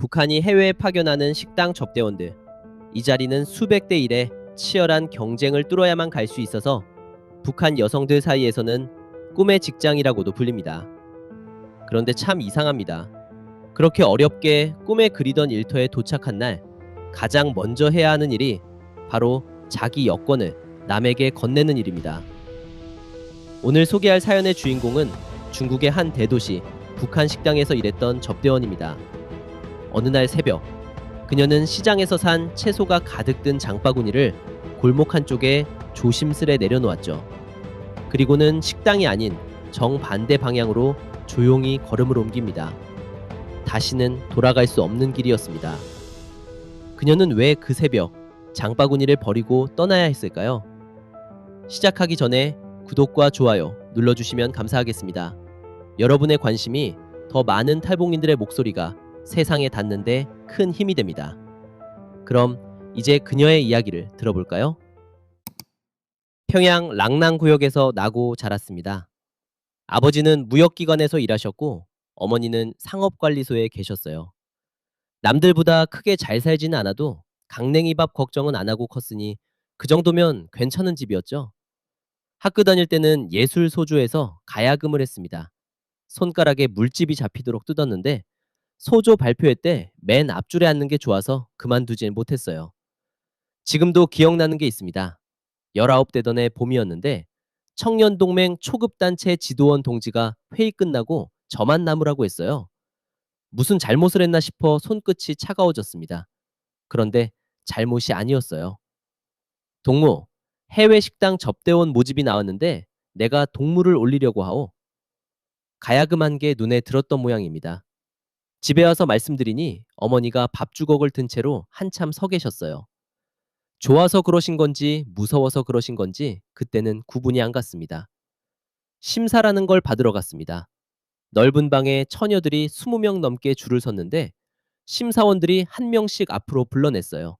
북한이 해외에 파견하는 식당 접대원들. 이 자리는 수백 대 1의 치열한 경쟁을 뚫어야만 갈 수 있어서 북한 여성들 사이에서는 꿈의 직장이라고도 불립니다. 그런데 참 이상합니다. 그렇게 어렵게 꿈에 그리던 일터에 도착한 날 가장 먼저 해야 하는 일이 바로 자기 여권을 남에게 건네는 일입니다. 오늘 소개할 사연의 주인공은 중국의 한 대도시 북한 식당에서 일했던 접대원입니다. 어느 날 새벽, 그녀는 시장에서 산 채소가 가득 든 장바구니를 골목 한쪽에 조심스레 내려놓았죠. 그리고는 식당이 아닌 정반대 방향으로 조용히 걸음을 옮깁니다. 다시는 돌아갈 수 없는 길이었습니다. 그녀는 왜 그 새벽 장바구니를 버리고 떠나야 했을까요? 시작하기 전에 구독과 좋아요 눌러주시면 감사하겠습니다. 여러분의 관심이 더 많은 탈북민들의 목소리가 세상에 닿는데 큰 힘이 됩니다. 그럼 이제 그녀의 이야기를 들어볼까요? 평양 랑낭구역에서 나고 자랐습니다. 아버지는 무역기관에서 일하셨고 어머니는 상업관리소에 계셨어요. 남들보다 크게 잘 살지는 않아도 강냉이밥 걱정은 안 하고 컸으니 그 정도면 괜찮은 집이었죠. 학교 다닐 때는 예술소조에서 가야금을 했습니다. 손가락에 물집이 잡히도록 뜯었는데 소조 발표회 때 맨 앞줄에 앉는 게 좋아서 그만두진 못했어요. 지금도 기억나는 게 있습니다. 19되던 해 봄이었는데 청년동맹 초급단체 지도원 동지가 회의 끝나고 저만 남으라고 했어요. 무슨 잘못을 했나 싶어 손끝이 차가워졌습니다. 그런데 잘못이 아니었어요. 동무, 해외 식당 접대원 모집이 나왔는데 내가 동무를 올리려고 하오. 가야금한 게 눈에 들었던 모양입니다. 집에 와서 말씀드리니 어머니가 밥주걱을 든 채로 한참 서 계셨어요. 좋아서 그러신 건지 무서워서 그러신 건지 그때는 구분이 안 갔습니다. 심사라는 걸 받으러 갔습니다. 넓은 방에 처녀들이 20명 넘게 줄을 섰는데 심사원들이 한 명씩 앞으로 불러냈어요.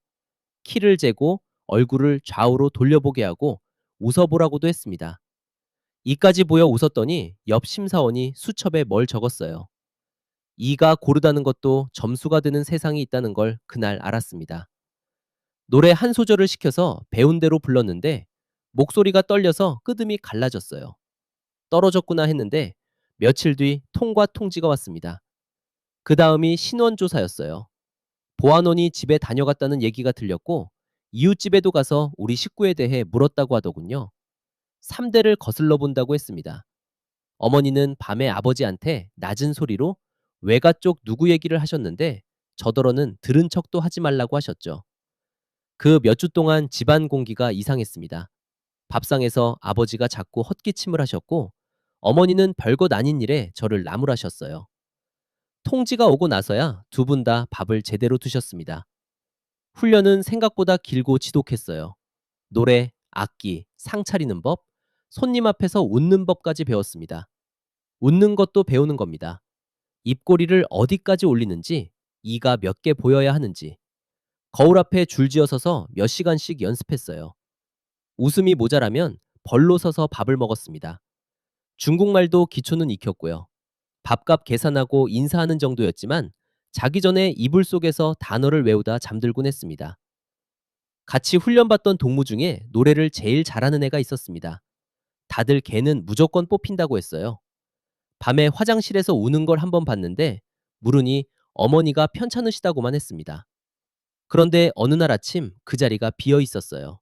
키를 재고 얼굴을 좌우로 돌려보게 하고 웃어보라고도 했습니다. 이까지 보여 웃었더니 옆 심사원이 수첩에 뭘 적었어요. 이가 고르다는 것도 점수가 드는 세상이 있다는 걸 그날 알았습니다. 노래 한 소절을 시켜서 배운 대로 불렀는데 목소리가 떨려서 끄듬이 갈라졌어요. 떨어졌구나 했는데 며칠 뒤 통과 통지가 왔습니다. 그 다음이 신원조사였어요. 보안원이 집에 다녀갔다는 얘기가 들렸고 이웃집에도 가서 우리 식구에 대해 물었다고 하더군요. 3대를 거슬러 본다고 했습니다. 어머니는 밤에 아버지한테 낮은 소리로 외가 쪽 누구 얘기를 하셨는데 저더러는 들은 척도 하지 말라고 하셨죠. 그 몇 주 동안 집안 공기가 이상했습니다. 밥상에서 아버지가 자꾸 헛기침을 하셨고 어머니는 별것 아닌 일에 저를 나무라셨어요. 통지가 오고 나서야 두 분 다 밥을 제대로 드셨습니다. 훈련은 생각보다 길고 지독했어요. 노래, 악기, 상 차리는 법, 손님 앞에서 웃는 법까지 배웠습니다. 웃는 것도 배우는 겁니다. 입꼬리를 어디까지 올리는지, 이가 몇 개 보여야 하는지, 거울 앞에 줄지어 서서 몇 시간씩 연습했어요. 웃음이 모자라면 벌로 서서 밥을 먹었습니다. 중국말도 기초는 익혔고요. 밥값 계산하고 인사하는 정도였지만 자기 전에 이불 속에서 단어를 외우다 잠들곤 했습니다. 같이 훈련받던 동무 중에 노래를 제일 잘하는 애가 있었습니다. 다들 걔는 무조건 뽑힌다고 했어요. 밤에 화장실에서 우는 걸 한번 봤는데 물으니 어머니가 편찮으시다고만 했습니다. 그런데 어느 날 아침 그 자리가 비어 있었어요.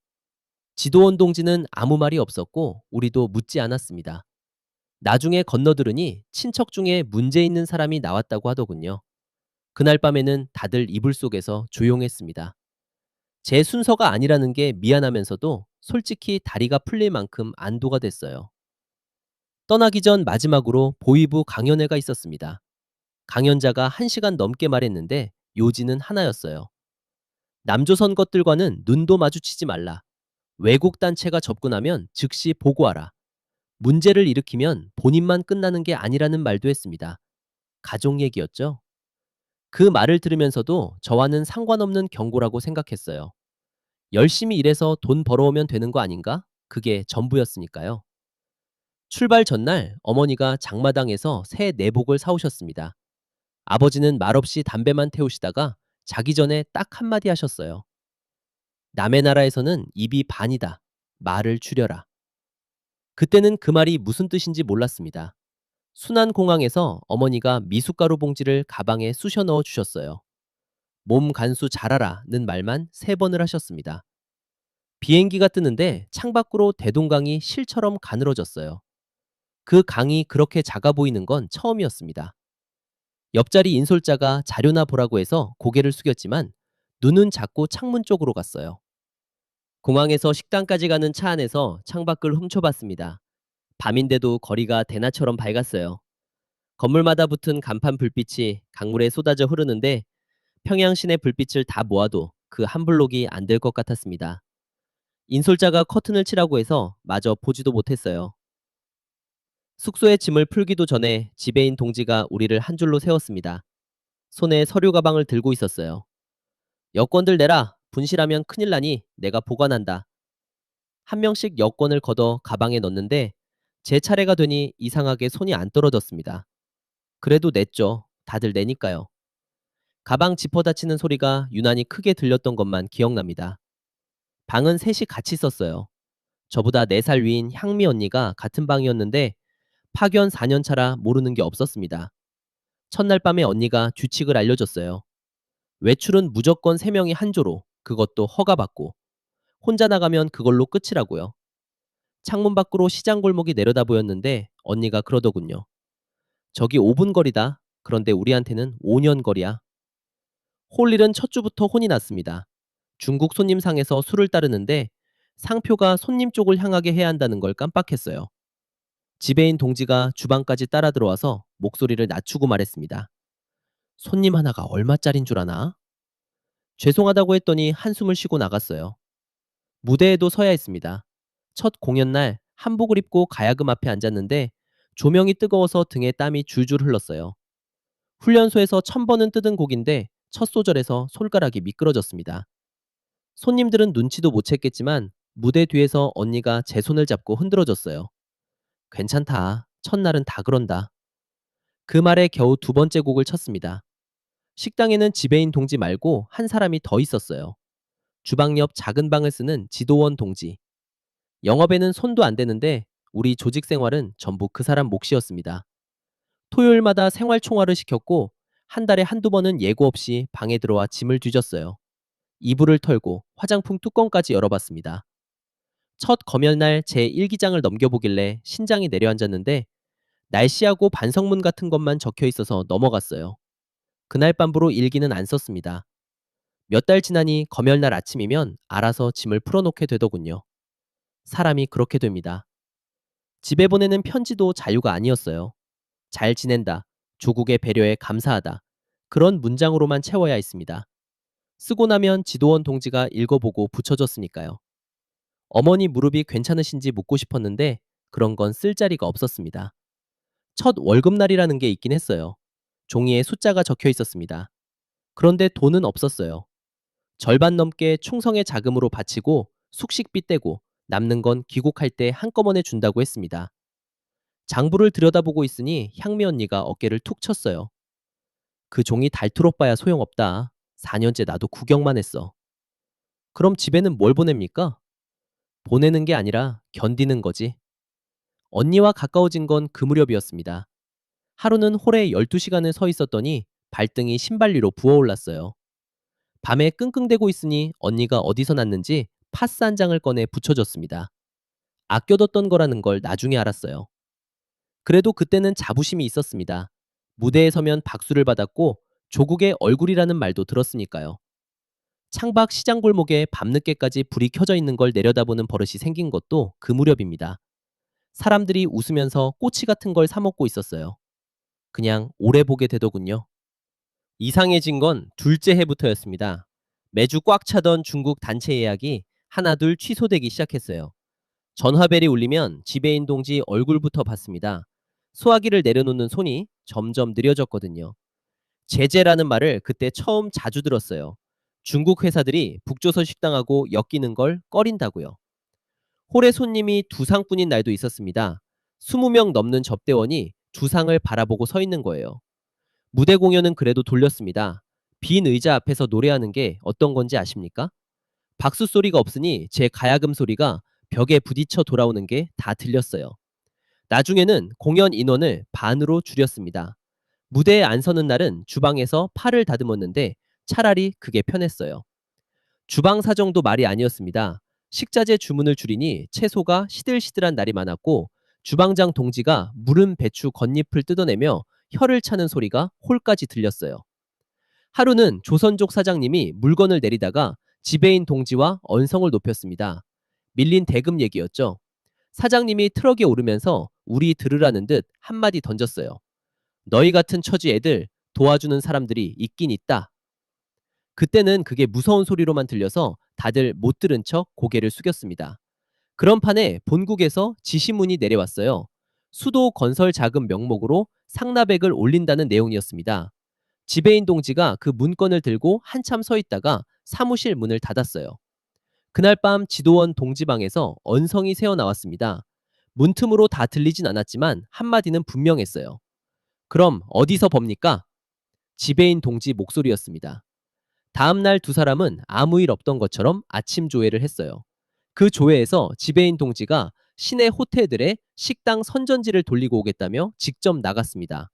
지도원 동지는 아무 말이 없었고 우리도 묻지 않았습니다. 나중에 건너들으니 친척 중에 문제 있는 사람이 나왔다고 하더군요. 그날 밤에는 다들 이불 속에서 조용했습니다. 제 순서가 아니라는 게 미안하면서도 솔직히 다리가 풀릴 만큼 안도가 됐어요. 떠나기 전 마지막으로 보위부 강연회가 있었습니다. 강연자가 1시간 넘게 말했는데 요지는 하나였어요. 남조선 것들과는 눈도 마주치지 말라. 외국 단체가 접근하면 즉시 보고하라. 문제를 일으키면 본인만 끝나는 게 아니라는 말도 했습니다. 가족 얘기였죠. 그 말을 들으면서도 저와는 상관없는 경고라고 생각했어요. 열심히 일해서 돈 벌어오면 되는 거 아닌가? 그게 전부였으니까요. 출발 전날 어머니가 장마당에서 새 내복을 사오셨습니다. 아버지는 말없이 담배만 태우시다가 자기 전에 딱 한마디 하셨어요. 남의 나라에서는 입이 반이다. 말을 줄여라. 그때는 그 말이 무슨 뜻인지 몰랐습니다. 순안공항에서 어머니가 미숫가루 봉지를 가방에 쑤셔 넣어 주셨어요. 몸 간수 잘하라는 말만 3번을 하셨습니다. 비행기가 뜨는데 창밖으로 대동강이 실처럼 가늘어졌어요. 그 강이 그렇게 작아 보이는 건 처음이었습니다. 옆자리 인솔자가 자료나 보라고 해서 고개를 숙였지만 눈은 자꾸 창문 쪽으로 갔어요. 공항에서 식당까지 가는 차 안에서 창밖을 훔쳐봤습니다. 밤인데도 거리가 대낮처럼 밝았어요. 건물마다 붙은 간판 불빛이 강물에 쏟아져 흐르는데 평양 시내 불빛을 다 모아도 그 한 블록이 안 될 것 같았습니다. 인솔자가 커튼을 치라고 해서 마저 보지도 못했어요. 숙소에 짐을 풀기도 전에 지배인 동지가 우리를 한 줄로 세웠습니다. 손에 서류 가방을 들고 있었어요. 여권들 내라. 분실하면 큰일 나니 내가 보관한다. 한 명씩 여권을 걷어 가방에 넣는데 제 차례가 되니 이상하게 손이 안 떨어졌습니다. 그래도 냈죠. 다들 내니까요. 가방 지퍼 닫히는 소리가 유난히 크게 들렸던 것만 기억납니다. 방은 셋이 같이 썼어요. 저보다 4살 위인 향미 언니가 같은 방이었는데 파견 4년 차라 모르는 게 없었습니다. 첫날 밤에 언니가 규칙을 알려줬어요. 외출은 무조건 3명이 한 조로, 그것도 허가받고, 혼자 나가면 그걸로 끝이라고요. 창문 밖으로 시장 골목이 내려다 보였는데 언니가 그러더군요. 저기 5분 거리다. 그런데 우리한테는 5년 거리야. 홀일은 첫 주부터 혼이 났습니다. 중국 손님상에서 술을 따르는데 상표가 손님 쪽을 향하게 해야 한다는 걸 깜빡했어요. 지배인 동지가 주방까지 따라 들어와서 목소리를 낮추고 말했습니다. 손님 하나가 얼마짜린 줄 아나? 죄송하다고 했더니 한숨을 쉬고 나갔어요. 무대에도 서야 했습니다. 첫 공연 날 한복을 입고 가야금 앞에 앉았는데 조명이 뜨거워서 등에 땀이 줄줄 흘렀어요. 훈련소에서 1000번은 뜯은 곡인데 첫 소절에서 손가락이 미끄러졌습니다. 손님들은 눈치도 못 챘겠지만 무대 뒤에서 언니가 제 손을 잡고 흔들어줬어요. 괜찮다. 첫날은 다 그런다. 그 말에 겨우 2번째 곡을 쳤습니다. 식당에는 지배인 동지 말고 한 사람이 더 있었어요. 주방 옆 작은 방을 쓰는 지도원 동지. 영업에는 손도 안 대는데 우리 조직 생활은 전부 그 사람 몫이었습니다. 토요일마다 생활 총화를 시켰고 한 달에 한두 번은 예고 없이 방에 들어와 짐을 뒤졌어요. 이불을 털고 화장품 뚜껑까지 열어봤습니다. 첫 검열날 제 일기장을 넘겨보길래 신장이 내려앉았는데 날씨하고 반성문 같은 것만 적혀 있어서 넘어갔어요. 그날 밤부로 일기는 안 썼습니다. 몇 달 지나니 검열날 아침이면 알아서 짐을 풀어놓게 되더군요. 사람이 그렇게 됩니다. 집에 보내는 편지도 자유가 아니었어요. 잘 지낸다. 조국의 배려에 감사하다. 그런 문장으로만 채워야 했습니다. 쓰고 나면 지도원 동지가 읽어보고 붙여줬으니까요. 어머니 무릎이 괜찮으신지 묻고 싶었는데 그런 건 쓸 자리가 없었습니다. 첫 월급날이라는 게 있긴 했어요. 종이에 숫자가 적혀 있었습니다. 그런데 돈은 없었어요. 절반 넘게 충성의 자금으로 바치고 숙식비 떼고 남는 건 귀국할 때 한꺼번에 준다고 했습니다. 장부를 들여다보고 있으니 향미 언니가 어깨를 툭 쳤어요. 그 종이 닳도록 봐야 소용없다. 4년째 나도 구경만 했어. 그럼 집에는 뭘 보냅니까? 보내는 게 아니라 견디는 거지. 언니와 가까워진 건 그 무렵이었습니다. 하루는 홀에 12시간을 서 있었더니 발등이 신발 위로 부어올랐어요. 밤에 끙끙대고 있으니 언니가 어디서 났는지 파스 한 장을 꺼내 붙여줬습니다. 아껴뒀던 거라는 걸 나중에 알았어요. 그래도 그때는 자부심이 있었습니다. 무대에 서면 박수를 받았고 조국의 얼굴이라는 말도 들었으니까요. 창밖 시장 골목에 밤늦게까지 불이 켜져 있는 걸 내려다보는 버릇이 생긴 것도 그 무렵입니다. 사람들이 웃으면서 꼬치 같은 걸 사 먹고 있었어요. 그냥 오래 보게 되더군요. 이상해진 건 둘째 해부터였습니다. 매주 꽉 차던 중국 단체 예약이 하나둘 취소되기 시작했어요. 전화벨이 울리면 지배인 동지 얼굴부터 봤습니다. 소화기를 내려놓는 손이 점점 느려졌거든요. 제재라는 말을 그때 처음 자주 들었어요. 중국 회사들이 북조선 식당하고 엮이는 걸 꺼린다고요. 홀에 손님이 두 상뿐인 날도 있었습니다. 20명 넘는 접대원이 두 상을 바라보고 서 있는 거예요. 무대 공연은 그래도 돌렸습니다. 빈 의자 앞에서 노래하는 게 어떤 건지 아십니까? 박수 소리가 없으니 제 가야금 소리가 벽에 부딪혀 돌아오는 게 다 들렸어요. 나중에는 공연 인원을 반으로 줄였습니다. 무대에 안 서는 날은 주방에서 팔을 다듬었는데 차라리 그게 편했어요. 주방 사정도 말이 아니었습니다. 식자재 주문을 줄이니 채소가 시들시들한 날이 많았고 주방장 동지가 무른 배추 겉잎을 뜯어내며 혀를 차는 소리가 홀까지 들렸어요. 하루는 조선족 사장님이 물건을 내리다가 지배인 동지와 언성을 높였습니다. 밀린 대금 얘기였죠. 사장님이 트럭에 오르면서 우리 들으라는 듯 한마디 던졌어요. 너희 같은 처지 애들 도와주는 사람들이 있긴 있다. 그때는 그게 무서운 소리로만 들려서 다들 못 들은 척 고개를 숙였습니다. 그런 판에 본국에서 지시문이 내려왔어요. 수도 건설 자금 명목으로 상납액을 올린다는 내용이었습니다. 지배인 동지가 그 문건을 들고 한참 서 있다가 사무실 문을 닫았어요. 그날 밤 지도원 동지방에서 언성이 새어나왔습니다. 문틈으로 다 들리진 않았지만 한마디는 분명했어요. 그럼 어디서 법니까? 지배인 동지 목소리였습니다. 다음 날 두 사람은 아무 일 없던 것처럼 아침 조회를 했어요. 그 조회에서 지배인 동지가 시내 호텔들의 식당 선전지를 돌리고 오겠다며 직접 나갔습니다.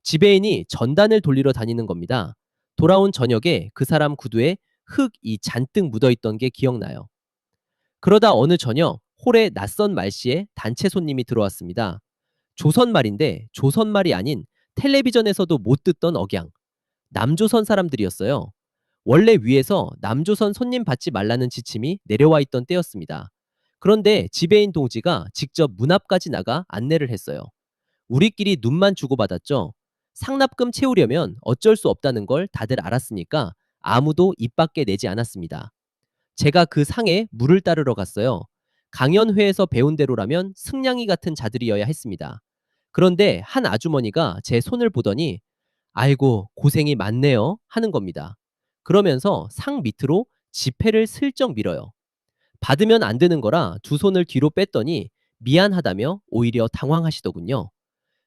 지배인이 전단을 돌리러 다니는 겁니다. 돌아온 저녁에 그 사람 구두에 흙이 잔뜩 묻어있던 게 기억나요. 그러다 어느 저녁 홀에 낯선 말씨에 단체 손님이 들어왔습니다. 조선말인데 조선말이 아닌 텔레비전에서도 못 듣던 억양. 남조선 사람들이었어요. 원래 위에서 남조선 손님 받지 말라는 지침이 내려와 있던 때였습니다. 그런데 지배인 동지가 직접 문 앞까지 나가 안내를 했어요. 우리끼리 눈만 주고받았죠. 상납금 채우려면 어쩔 수 없다는 걸 다들 알았으니까 아무도 입 밖에 내지 않았습니다. 제가 그 상에 물을 따르러 갔어요. 강연회에서 배운 대로라면 승냥이 같은 자들이어야 했습니다. 그런데 한 아주머니가 제 손을 보더니 아이고 고생이 많네요 하는 겁니다. 그러면서 상 밑으로 지폐를 슬쩍 밀어요. 받으면 안 되는 거라 두 손을 뒤로 뺐더니 미안하다며 오히려 당황하시더군요.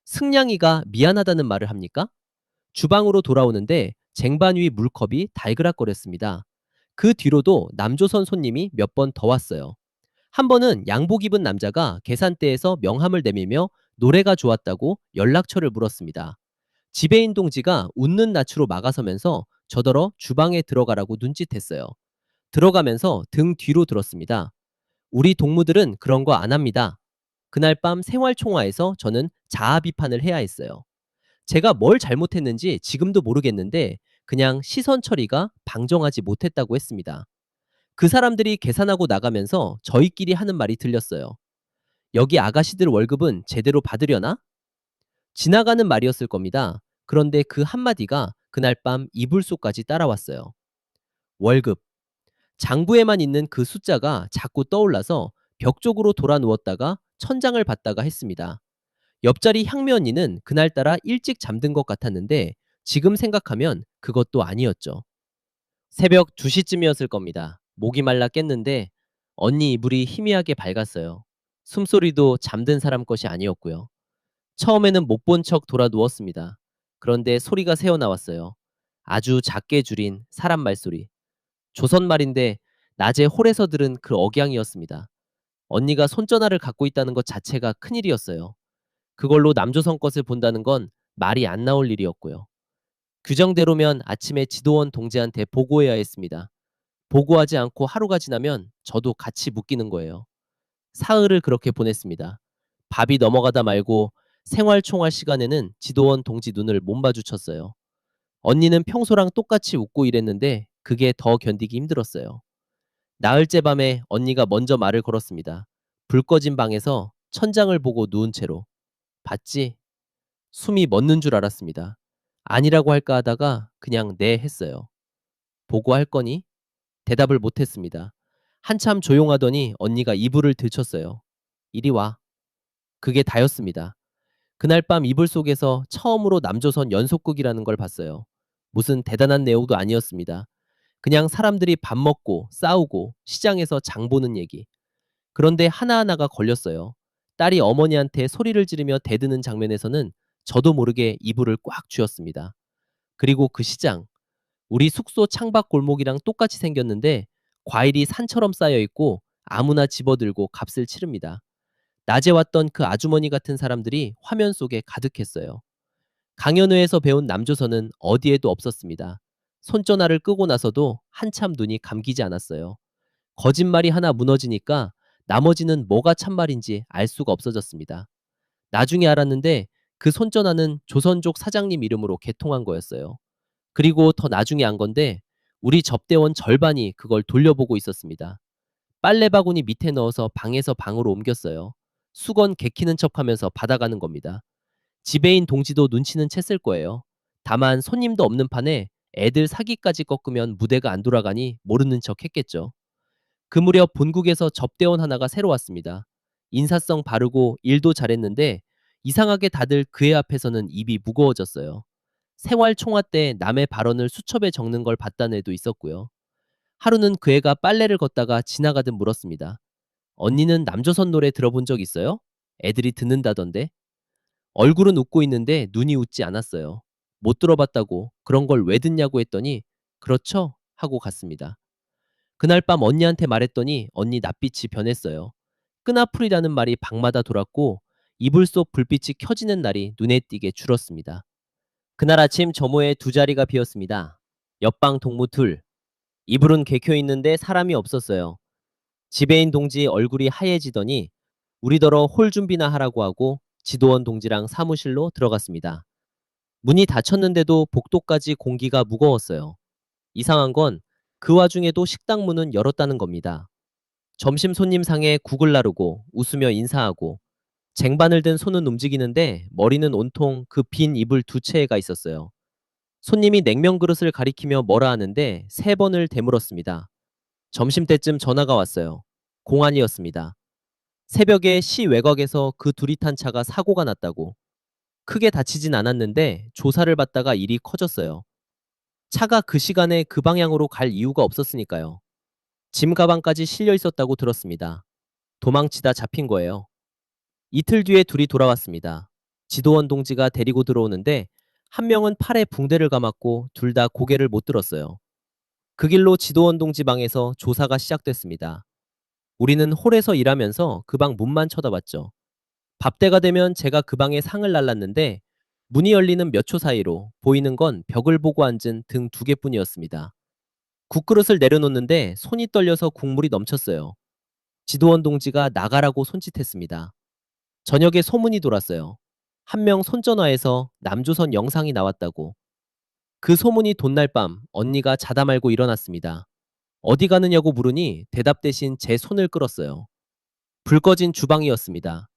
승냥이가 미안하다는 말을 합니까? 주방으로 돌아오는데 쟁반 위 물컵이 달그락거렸습니다. 그 뒤로도 남조선 손님이 몇 번 더 왔어요. 한 번은 양복 입은 남자가 계산대에서 명함을 내밀며 노래가 좋았다고 연락처를 물었습니다. 지배인 동지가 웃는 낯으로 막아서면서 저더러 주방에 들어가라고 눈짓했어요. 들어가면서 등 뒤로 들었습니다. 우리 동무들은 그런 거 안 합니다. 그날 밤 생활총화에서 저는 자아 비판을 해야 했어요. 제가 뭘 잘못했는지 지금도 모르겠는데 그냥 시선 처리가 방정하지 못했다고 했습니다. 그 사람들이 계산하고 나가면서 저희끼리 하는 말이 들렸어요. 여기 아가씨들 월급은 제대로 받으려나? 지나가는 말이었을 겁니다. 그런데 그 한마디가 그날 밤 이불 속까지 따라왔어요. 월급. 장부에만 있는 그 숫자가 자꾸 떠올라서 벽 쪽으로 돌아 누웠다가 천장을 봤다가 했습니다. 옆자리 향미 언니는 그날따라 일찍 잠든 것 같았는데 지금 생각하면 그것도 아니었죠. 새벽 2시쯤이었을 겁니다. 목이 말라 깼는데 언니 이불이 희미하게 밝았어요. 숨소리도 잠든 사람 것이 아니었고요. 처음에는 못 본 척 돌아 누웠습니다. 그런데 소리가 새어나왔어요. 아주 작게 줄인 사람 말소리. 조선말인데 낮에 홀에서 들은 그 억양이었습니다. 언니가 손전화를 갖고 있다는 것 자체가 큰일이었어요. 그걸로 남조선 것을 본다는 건 말이 안 나올 일이었고요. 규정대로면 아침에 지도원 동지한테 보고해야 했습니다. 보고하지 않고 하루가 지나면 저도 같이 묶이는 거예요. 사흘을 그렇게 보냈습니다. 밥이 넘어가다 말고 생활총할 시간에는 지도원 동지 눈을 못 마주쳤어요. 언니는 평소랑 똑같이 웃고 일했는데 그게 더 견디기 힘들었어요. 나흘째 밤에 언니가 먼저 말을 걸었습니다. 불 꺼진 방에서 천장을 보고 누운 채로. 봤지? 숨이 멎는 줄 알았습니다. 아니라고 할까 하다가 그냥 네 했어요. 보고할 거니? 대답을 못 했습니다. 한참 조용하더니 언니가 이불을 들쳤어요. 이리 와. 그게 다였습니다. 그날 밤 이불 속에서 처음으로 남조선 연속극이라는 걸 봤어요. 무슨 대단한 내용도 아니었습니다. 그냥 사람들이 밥 먹고 싸우고 시장에서 장 보는 얘기. 그런데 하나하나가 걸렸어요. 딸이 어머니한테 소리를 지르며 대드는 장면에서는 저도 모르게 이불을 꽉 쥐었습니다. 그리고 그 시장, 우리 숙소 창밖 골목이랑 똑같이 생겼는데 과일이 산처럼 쌓여 있고 아무나 집어들고 값을 치릅니다. 낮에 왔던 그 아주머니 같은 사람들이 화면 속에 가득했어요. 강연회에서 배운 남조선은 어디에도 없었습니다. 손전화를 끄고 나서도 한참 눈이 감기지 않았어요. 거짓말이 하나 무너지니까 나머지는 뭐가 참말인지 알 수가 없어졌습니다. 나중에 알았는데 그 손전화는 조선족 사장님 이름으로 개통한 거였어요. 그리고 더 나중에 안 건데 우리 접대원 절반이 그걸 돌려보고 있었습니다. 빨래 바구니 밑에 넣어서 방에서 방으로 옮겼어요. 수건 개키는 척하면서 받아가는 겁니다. 지배인 동지도 눈치는 챘을 거예요. 다만 손님도 없는 판에 애들 사기까지 꺾으면 무대가 안 돌아가니 모르는 척 했겠죠. 그 무렵 본국에서 접대원 하나가 새로 왔습니다. 인사성 바르고 일도 잘했는데 이상하게 다들 그의 앞에서는 입이 무거워졌어요. 생활 총화 때 남의 발언을 수첩에 적는 걸 봤다는 애도 있었고요. 하루는 그 애가 빨래를 걷다가 지나가듯 물었습니다. 언니는 남조선 노래 들어본 적 있어요? 애들이 듣는다던데. 얼굴은 웃고 있는데 눈이 웃지 않았어요. 못 들어봤다고 그런 걸 왜 듣냐고 했더니 그렇죠? 하고 갔습니다. 그날 밤 언니한테 말했더니 언니 낯빛이 변했어요. 끈아풀이라는 말이 방마다 돌았고 이불 속 불빛이 켜지는 날이 눈에 띄게 줄었습니다. 그날 아침 점호에 두 자리가 비었습니다. 옆방 동무 둘. 이불은 개켜 있는데 사람이 없었어요. 지배인 동지 얼굴이 하얘지더니 우리더러 홀 준비나 하라고 하고 지도원 동지랑 사무실로 들어갔습니다. 문이 닫혔는데도 복도까지 공기가 무거웠어요. 이상한 건 그 와중에도 식당 문은 열었다는 겁니다. 점심 손님 상에 국을 나르고 웃으며 인사하고 쟁반을 든 손은 움직이는데 머리는 온통 그 빈 이불 두 채가 있었어요. 손님이 냉면 그릇을 가리키며 뭐라 하는데 세 번을 되물었습니다. 점심때쯤 전화가 왔어요. 공안이었습니다. 새벽에 시 외곽에서 그 둘이 탄 차가 사고가 났다고. 크게 다치진 않았는데 조사를 받다가 일이 커졌어요. 차가 그 시간에 그 방향으로 갈 이유가 없었으니까요. 짐 가방까지 실려 있었다고 들었습니다. 도망치다 잡힌 거예요. 이틀 뒤에 둘이 돌아왔습니다. 지도원 동지가 데리고 들어오는데 한 명은 팔에 붕대를 감았고 둘 다 고개를 못 들었어요. 그 길로 지도원 동지 방에서 조사가 시작됐습니다. 우리는 홀에서 일하면서 그 방 문만 쳐다봤죠. 밥때가 되면 제가 그 방에 상을 날랐는데 문이 열리는 몇 초 사이로 보이는 건 벽을 보고 앉은 등 두 개뿐이었습니다. 국그릇을 내려놓는데 손이 떨려서 국물이 넘쳤어요. 지도원 동지가 나가라고 손짓했습니다. 저녁에 소문이 돌았어요. 한 명 손전화에서 남조선 영상이 나왔다고. 그 소문이 돋날 밤 언니가 자다 말고 일어났습니다. 어디 가느냐고 물으니 대답 대신 제 손을 끌었어요. 불 꺼진 주방이었습니다.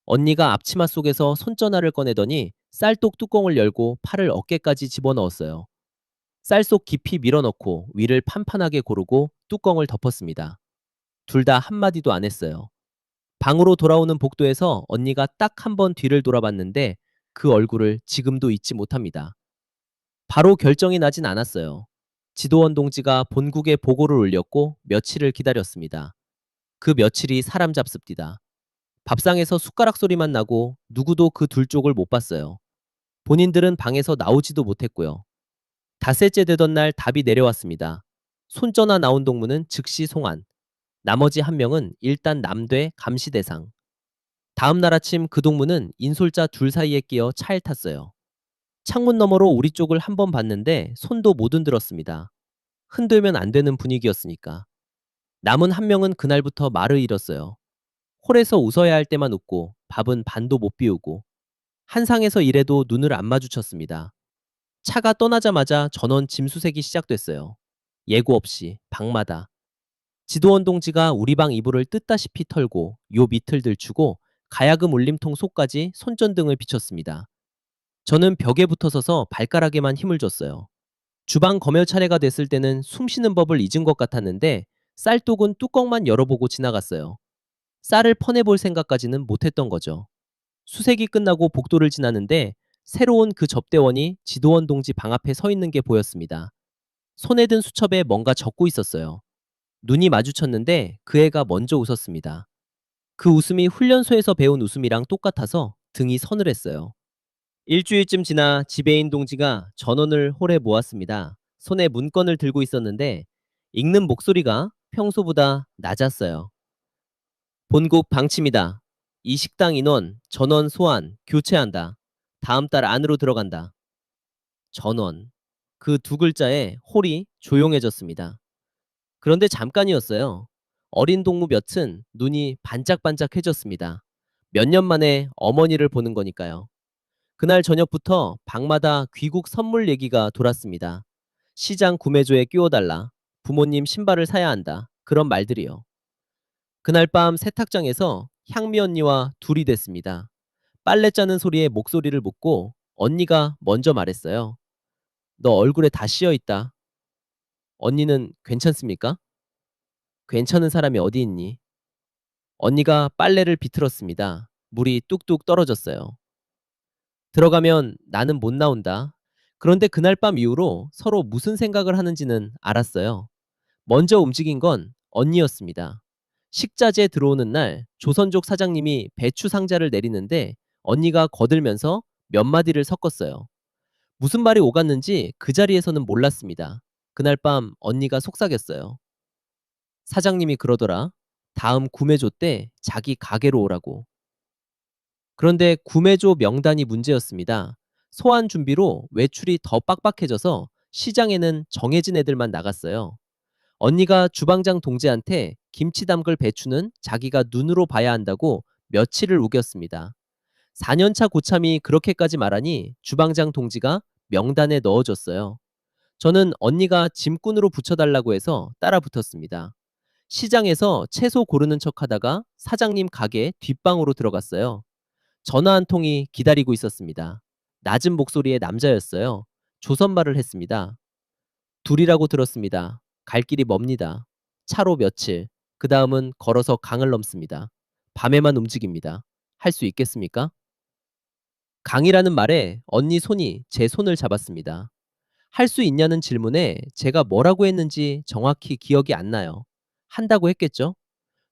언니가 앞치마 속에서 손전화를 꺼내더니 쌀독 뚜껑을 열고 팔을 어깨까지 집어넣었어요. 쌀 속 깊이 밀어넣고 위를 판판하게 고르고 뚜껑을 덮었습니다. 둘 다 한마디도 안 했어요. 방으로 돌아오는 복도에서 언니가 딱 한 번 뒤를 돌아봤는데 그 얼굴을 지금도 잊지 못합니다. 바로 결정이 나진 않았어요. 지도원 동지가 본국에 보고를 올렸고 며칠을 기다렸습니다. 그 며칠이 사람 잡습디다. 밥상에서 숟가락 소리만 나고 누구도 그 둘 쪽을 못 봤어요. 본인들은 방에서 나오지도 못했고요. 닷새째 되던 날 답이 내려왔습니다. 손전화 나온 동무는 즉시 송환. 나머지 한 명은 일단 남대 감시 대상. 다음 날 아침 그 동무는 인솔자 둘 사이에 끼어 차에 탔어요. 창문 너머로 우리 쪽을 한 번 봤는데 손도 못 흔들었습니다. 흔들면 안 되는 분위기였으니까. 남은 한 명은 그날부터 말을 잃었어요. 홀에서 웃어야 할 때만 웃고 밥은 반도 못 비우고 한상에서 일해도 눈을 안 마주쳤습니다. 차가 떠나자마자 전원 짐수색이 시작됐어요. 예고 없이 방마다. 지도원 동지가 우리 방 이불을 뜯다시피 털고 요 밑을 들추고 가야금 울림통 속까지 손전등을 비췄습니다. 저는 벽에 붙어서서 발가락에만 힘을 줬어요. 주방 검열 차례가 됐을 때는 숨쉬는 법을 잊은 것 같았는데 쌀독은 뚜껑만 열어보고 지나갔어요. 쌀을 퍼내볼 생각까지는 못했던 거죠. 수색이 끝나고 복도를 지나는데 새로운 그 접대원이 지도원 동지 방 앞에 서 있는 게 보였습니다. 손에 든 수첩에 뭔가 적고 있었어요. 눈이 마주쳤는데 그 애가 먼저 웃었습니다. 그 웃음이 훈련소에서 배운 웃음이랑 똑같아서 등이 서늘했어요. 일주일쯤 지나 지배인 동지가 전원을 홀에 모았습니다. 손에 문건을 들고 있었는데 읽는 목소리가 평소보다 낮았어요. 본국 방침이다. 이 식당 인원 전원 소환, 교체한다. 다음 달 안으로 들어간다. 전원. 그 두 글자에 홀이 조용해졌습니다. 그런데 잠깐이었어요. 어린 동무 몇은 눈이 반짝반짝해졌습니다. 몇 년 만에 어머니를 보는 거니까요. 그날 저녁부터 방마다 귀국 선물 얘기가 돌았습니다. 시장 구매조에 끼워달라. 부모님 신발을 사야 한다. 그런 말들이요. 그날 밤 세탁장에서 향미 언니와 둘이 됐습니다. 빨래 짜는 소리에 목소리를 묻고 언니가 먼저 말했어요. 너 얼굴에 다 씌어 있다. 언니는 괜찮습니까? 괜찮은 사람이 어디 있니? 언니가 빨래를 비틀었습니다. 물이 뚝뚝 떨어졌어요. 들어가면 나는 못 나온다. 그런데 그날 밤 이후로 서로 무슨 생각을 하는지는 알았어요. 먼저 움직인 건 언니였습니다. 식자재 들어오는 날 조선족 사장님이 배추 상자를 내리는데 언니가 거들면서 몇 마디를 섞었어요. 무슨 말이 오갔는지 그 자리에서는 몰랐습니다. 그날 밤 언니가 속삭였어요. 사장님이 그러더라. 다음 구매조 때 자기 가게로 오라고. 그런데 구매조 명단이 문제였습니다. 소환 준비로 외출이 더 빡빡해져서 시장에는 정해진 애들만 나갔어요. 언니가 주방장 동지한테 김치 담글 배추는 자기가 눈으로 봐야 한다고 며칠을 우겼습니다. 4년차 고참이 그렇게까지 말하니 주방장 동지가 명단에 넣어줬어요. 저는 언니가 짐꾼으로 붙여달라고 해서 따라 붙었습니다. 시장에서 채소 고르는 척 하다가 사장님 가게 뒷방으로 들어갔어요. 전화 한 통이 기다리고 있었습니다. 낮은 목소리의 남자였어요. 조선말을 했습니다. 둘이라고 들었습니다. 갈 길이 멉니다. 차로 며칠, 그 다음은 걸어서 강을 넘습니다. 밤에만 움직입니다. 할 수 있겠습니까? 강이라는 말에 언니 손이 제 손을 잡았습니다. 할 수 있냐는 질문에 제가 뭐라고 했는지 정확히 기억이 안 나요. 한다고 했겠죠?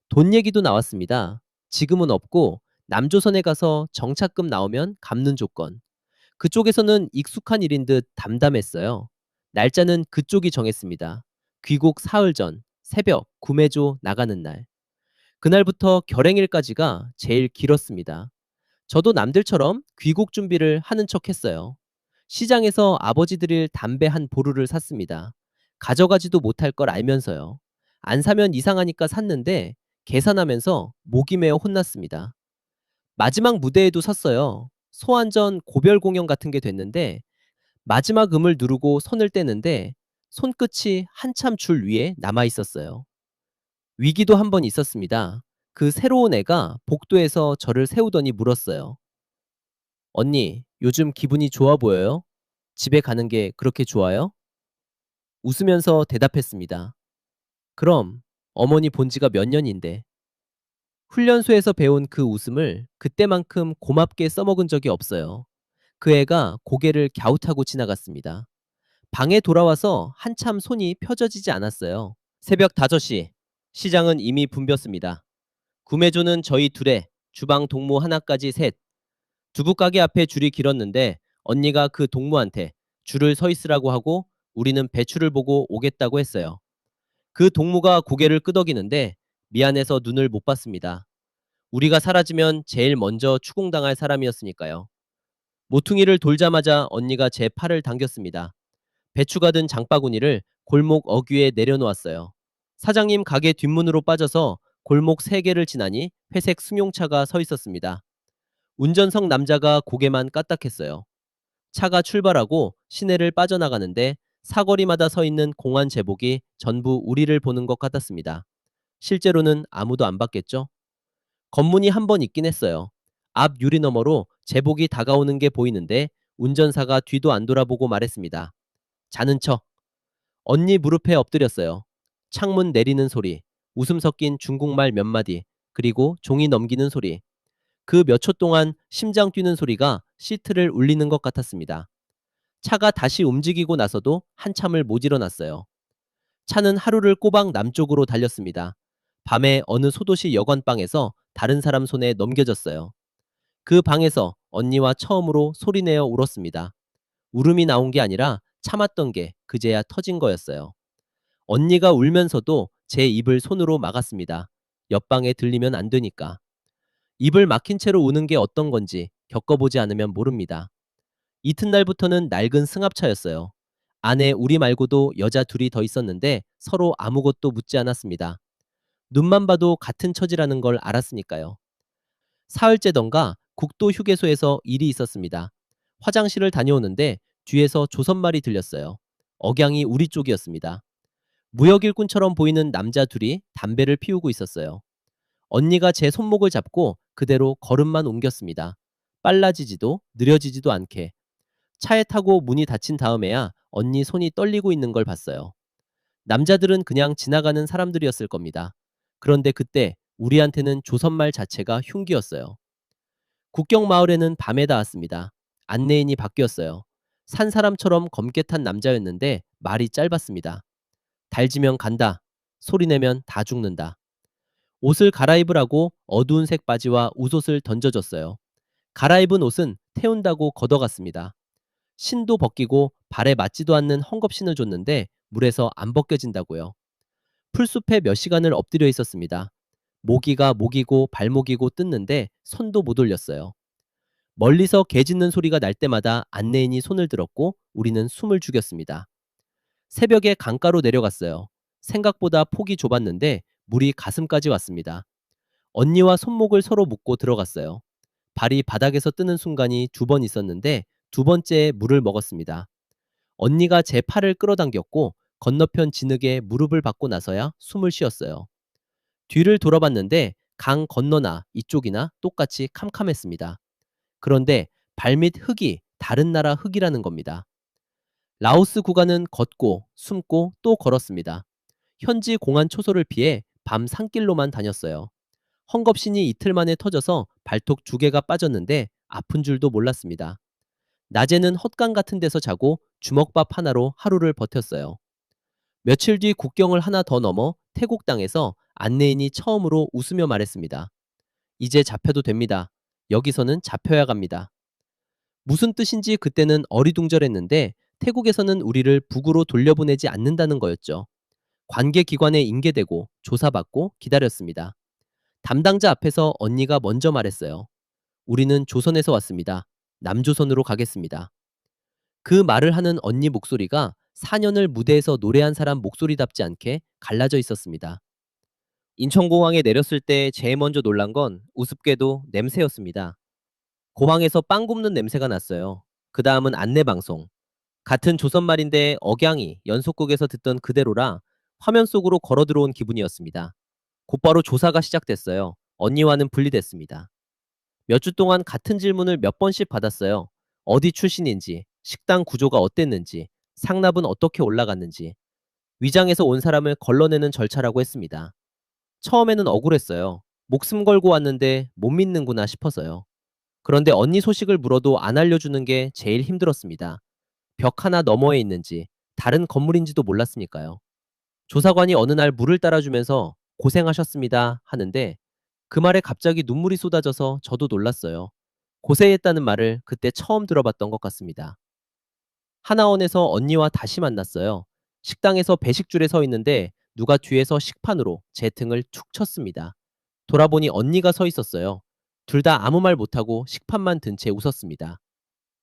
돈 얘기도 나왔습니다. 지금은 없고 남조선에 가서 정착금 나오면 갚는 조건. 그쪽에서는 익숙한 일인 듯 담담했어요. 날짜는 그쪽이 정했습니다. 귀국 사흘 전, 새벽, 구매조 나가는 날. 그날부터 결행일까지가 제일 길었습니다. 저도 남들처럼 귀국 준비를 하는 척 했어요. 시장에서 아버지 드릴 담배 한 보루를 샀습니다. 가져가지도 못할 걸 알면서요. 안 사면 이상하니까 샀는데 계산하면서 목이 메어 혼났습니다. 마지막 무대에도 섰어요. 소환전 고별 공연 같은 게 됐는데 마지막 음을 누르고 손을 떼는데 손끝이 한참 줄 위에 남아 있었어요. 위기도 한 번 있었습니다. 그 새로운 애가 복도에서 저를 세우더니 물었어요. 언니, 요즘 기분이 좋아 보여요? 집에 가는 게 그렇게 좋아요? 웃으면서 대답했습니다. 그럼 어머니 본 지가 몇 년인데. 훈련소에서 배운 그 웃음을 그때만큼 고맙게 써먹은 적이 없어요. 그 애가 고개를 갸웃하고 지나갔습니다. 방에 돌아와서 한참 손이 펴져지지 않았어요. 새벽 5시. 시장은 이미 붐볐습니다. 구매조는 저희 둘에 주방 동무 하나까지 셋. 두부가게 앞에 줄이 길었는데 언니가 그 동무한테 줄을 서 있으라고 하고 우리는 배추를 보고 오겠다고 했어요. 그 동무가 고개를 끄덕이는데 미안해서 눈을 못 봤습니다. 우리가 사라지면 제일 먼저 추궁당할 사람이었으니까요. 모퉁이를 돌자마자 언니가 제 팔을 당겼습니다. 배추가 든 장바구니를 골목 어귀에 내려놓았어요. 사장님 가게 뒷문으로 빠져서 골목 3개를 지나니 회색 승용차가 서 있었습니다. 운전석 남자가 고개만 까딱했어요. 차가 출발하고 시내를 빠져나가는데 사거리마다 서 있는 공안 제복이 전부 우리를 보는 것 같았습니다. 실제로는 아무도 안 봤겠죠? 검문이 한 번 있긴 했어요. 앞 유리 너머로 제복이 다가오는 게 보이는데 운전사가 뒤도 안 돌아보고 말했습니다. 자는 척. 언니 무릎에 엎드렸어요. 창문 내리는 소리, 웃음 섞인 중국말 몇 마디, 그리고 종이 넘기는 소리. 그 몇 초 동안 심장 뛰는 소리가 시트를 울리는 것 같았습니다. 차가 다시 움직이고 나서도 한참을 못 일어났어요. 차는 하루를 꼬박 남쪽으로 달렸습니다. 밤에 어느 소도시 여관방에서 다른 사람 손에 넘겨졌어요. 그 방에서 언니와 처음으로 소리내어 울었습니다. 울음이 나온 게 아니라 참았던 게 그제야 터진 거였어요. 언니가 울면서도 제 입을 손으로 막았습니다. 옆방에 들리면 안 되니까. 입을 막힌 채로 우는 게 어떤 건지 겪어보지 않으면 모릅니다. 이튿날부터는 낡은 승합차였어요. 안에 우리 말고도 여자 둘이 더 있었는데 서로 아무것도 묻지 않았습니다. 눈만 봐도 같은 처지라는 걸 알았으니까요. 사흘째던가 국도 휴게소에서 일이 있었습니다. 화장실을 다녀오는데 뒤에서 조선말이 들렸어요. 억양이 우리 쪽이었습니다. 무역 일꾼처럼 보이는 남자 둘이 담배를 피우고 있었어요. 언니가 제 손목을 잡고 그대로 걸음만 옮겼습니다. 빨라지지도 느려지지도 않게. 차에 타고 문이 닫힌 다음에야 언니 손이 떨리고 있는 걸 봤어요. 남자들은 그냥 지나가는 사람들이었을 겁니다. 그런데 그때 우리한테는 조선말 자체가 흉기였어요. 국경 마을에는 밤에 닿았습니다. 안내인이 바뀌었어요. 산 사람처럼 검게 탄 남자였는데 말이 짧았습니다. 달지면 간다. 소리내면 다 죽는다. 옷을 갈아입으라고 어두운 색 바지와 웃옷을 던져줬어요. 갈아입은 옷은 태운다고 걷어갔습니다. 신도 벗기고 발에 맞지도 않는 헝겊신을 줬는데 물에서 안 벗겨진다고요. 풀숲에 몇 시간을 엎드려 있었습니다. 모기가 목이고 발목이고 뜯는데 손도 못 올렸어요. 멀리서 개 짖는 소리가 날 때마다 안내인이 손을 들었고 우리는 숨을 죽였습니다. 새벽에 강가로 내려갔어요. 생각보다 폭이 좁았는데 물이 가슴까지 왔습니다. 언니와 손목을 서로 묶고 들어갔어요. 발이 바닥에서 뜨는 순간이 두 번 있었는데 두 번째에 물을 먹었습니다. 언니가 제 팔을 끌어당겼고 건너편 진흙에 무릎을 박고 나서야 숨을 쉬었어요. 뒤를 돌아봤는데 강 건너나 이쪽이나 똑같이 캄캄했습니다. 그런데 발밑 흙이 다른 나라 흙이라는 겁니다. 라오스 구간은 걷고 숨고 또 걸었습니다. 현지 공안 초소를 피해 밤 산길로만 다녔어요. 헝겊신이 이틀 만에 터져서 발톱 두 개가 빠졌는데 아픈 줄도 몰랐습니다. 낮에는 헛강 같은 데서 자고 주먹밥 하나로 하루를 버텼어요. 며칠 뒤 국경을 하나 더 넘어 태국 땅에서 안내인이 처음으로 웃으며 말했습니다. 이제 잡혀도 됩니다. 여기서는 잡혀야 갑니다. 무슨 뜻인지 그때는 어리둥절했는데 태국에서는 우리를 북으로 돌려보내지 않는다는 거였죠. 관계기관에 인계되고 조사받고 기다렸습니다. 담당자 앞에서 언니가 먼저 말했어요. 우리는 조선에서 왔습니다. 남조선으로 가겠습니다. 그 말을 하는 언니 목소리가 4년을 무대에서 노래한 사람 목소리답지 않게 갈라져 있었습니다. 인천공항에 내렸을 때 제일 먼저 놀란 건 우습게도 냄새였습니다. 공항에서 빵 굽는 냄새가 났어요. 그 다음은 안내방송. 같은 조선말인데 억양이 연속극에서 듣던 그대로라 화면 속으로 걸어 들어온 기분이었습니다. 곧바로 조사가 시작됐어요. 언니와는 분리됐습니다. 몇 주 동안 같은 질문을 몇 번씩 받았어요. 어디 출신인지, 식당 구조가 어땠는지, 상납은 어떻게 올라갔는지, 위장에서 온 사람을 걸러내는 절차라고 했습니다. 처음에는 억울했어요. 목숨 걸고 왔는데 못 믿는구나 싶어서요. 그런데 언니 소식을 물어도 안 알려주는 게 제일 힘들었습니다. 벽 하나 너머에 있는지, 다른 건물인지도 몰랐으니까요. 조사관이 어느 날 물을 따라주면서 고생하셨습니다 하는데 그 말에 갑자기 눈물이 쏟아져서 저도 놀랐어요. 고생했다는 말을 그때 처음 들어봤던 것 같습니다. 하나원에서 언니와 다시 만났어요. 식당에서 배식줄에 서 있는데 누가 뒤에서 식판으로 제 등을 툭 쳤습니다. 돌아보니 언니가 서 있었어요. 둘 다 아무 말 못하고 식판만 든 채 웃었습니다.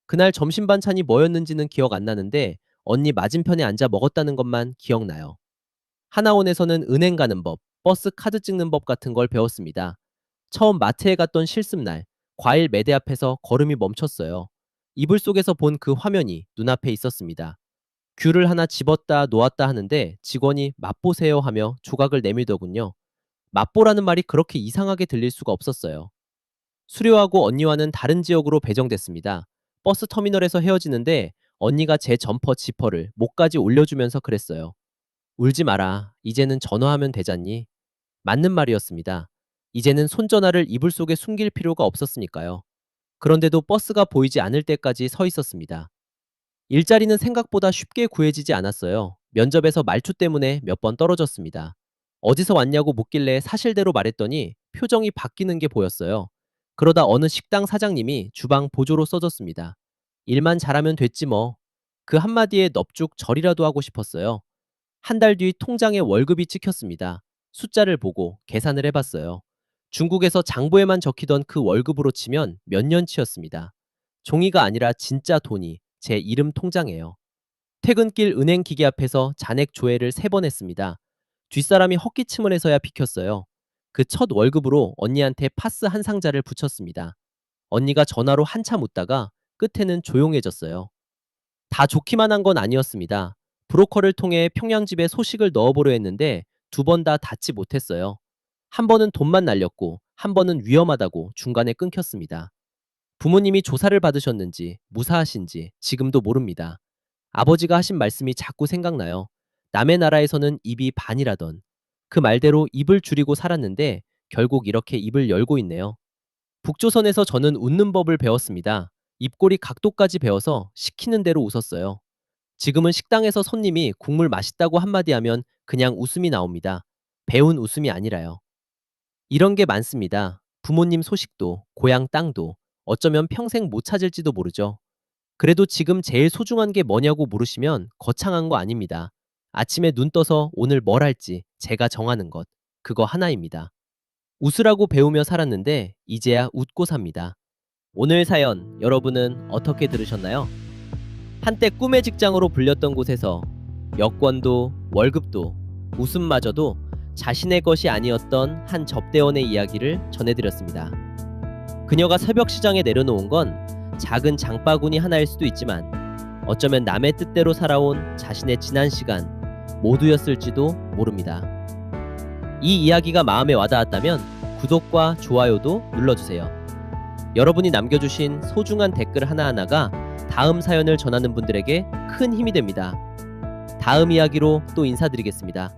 그날 점심 반찬이 뭐였는지는 기억 안 나는데 언니 맞은편에 앉아 먹었다는 것만 기억나요. 하나원에서는 은행 가는 법, 버스 카드 찍는 법 같은 걸 배웠습니다. 처음 마트에 갔던 실습날, 과일 매대 앞에서 걸음이 멈췄어요. 이불 속에서 본 그 화면이 눈앞에 있었습니다. 귤을 하나 집었다 놓았다 하는데 직원이 맛보세요 하며 조각을 내밀더군요. 맛보라는 말이 그렇게 이상하게 들릴 수가 없었어요. 수료하고 언니와는 다른 지역으로 배정됐습니다. 버스 터미널에서 헤어지는데 언니가 제 점퍼 지퍼를 목까지 올려주면서 그랬어요. 울지 마라. 이제는 전화하면 되잖니. 맞는 말이었습니다. 이제는 손전화를 이불 속에 숨길 필요가 없었으니까요. 그런데도 버스가 보이지 않을 때까지 서 있었습니다. 일자리는 생각보다 쉽게 구해지지 않았어요. 면접에서 말투 때문에 몇 번 떨어졌습니다. 어디서 왔냐고 묻길래 사실대로 말했더니 표정이 바뀌는 게 보였어요. 그러다 어느 식당 사장님이 주방 보조로 써줬습니다. 일만 잘하면 됐지 뭐. 그 한마디에 넙죽 절이라도 하고 싶었어요. 한 달 뒤 통장에 월급이 찍혔습니다. 숫자를 보고 계산을 해봤어요. 중국에서 장부에만 적히던 그 월급으로 치면 몇 년치였습니다. 종이가 아니라 진짜 돈이 제 이름 통장에요. 퇴근길 은행 기계 앞에서 잔액 조회를 3번 했습니다. 뒷사람이 헛기침을 해서야 비켰어요. 그 첫 월급으로 언니한테 파스 한 상자를 붙였습니다. 언니가 전화로 한참 웃다가 끝에는 조용해졌어요. 다 좋기만 한 건 아니었습니다. 브로커를 통해 평양집에 소식을 넣어보려 했는데 2번 다 닿지 못했어요. 한 번은 돈만 날렸고 한 번은 위험하다고 중간에 끊겼습니다. 부모님이 조사를 받으셨는지 무사하신지 지금도 모릅니다. 아버지가 하신 말씀이 자꾸 생각나요. 남의 나라에서는 입이 반이라던. 그 말대로 입을 줄이고 살았는데 결국 이렇게 입을 열고 있네요. 북조선에서 저는 웃는 법을 배웠습니다. 입꼬리 각도까지 배워서 시키는 대로 웃었어요. 지금은 식당에서 손님이 국물 맛있다고 한마디 하면 그냥 웃음이 나옵니다. 배운 웃음이 아니라요. 이런 게 많습니다. 부모님 소식도, 고향 땅도, 어쩌면 평생 못 찾을지도 모르죠. 그래도 지금 제일 소중한 게 뭐냐고 물으시면 거창한 거 아닙니다. 아침에 눈 떠서 오늘 뭘 할지 제가 정하는 것. 그거 하나입니다. 웃으라고 배우며 살았는데 이제야 웃고 삽니다. 오늘 사연 여러분은 어떻게 들으셨나요? 한때 꿈의 직장으로 불렸던 곳에서 여권도 월급도 웃음마저도 자신의 것이 아니었던 한 접대원의 이야기를 전해드렸습니다. 그녀가 새벽 시장에 내려놓은 건 작은 장바구니 하나일 수도 있지만 어쩌면 남의 뜻대로 살아온 자신의 지난 시간 모두였을지도 모릅니다. 이 이야기가 마음에 와닿았다면 구독과 좋아요도 눌러주세요. 여러분이 남겨주신 소중한 댓글 하나하나가 다음 사연을 전하는 분들에게 큰 힘이 됩니다. 다음 이야기로 또 인사드리겠습니다.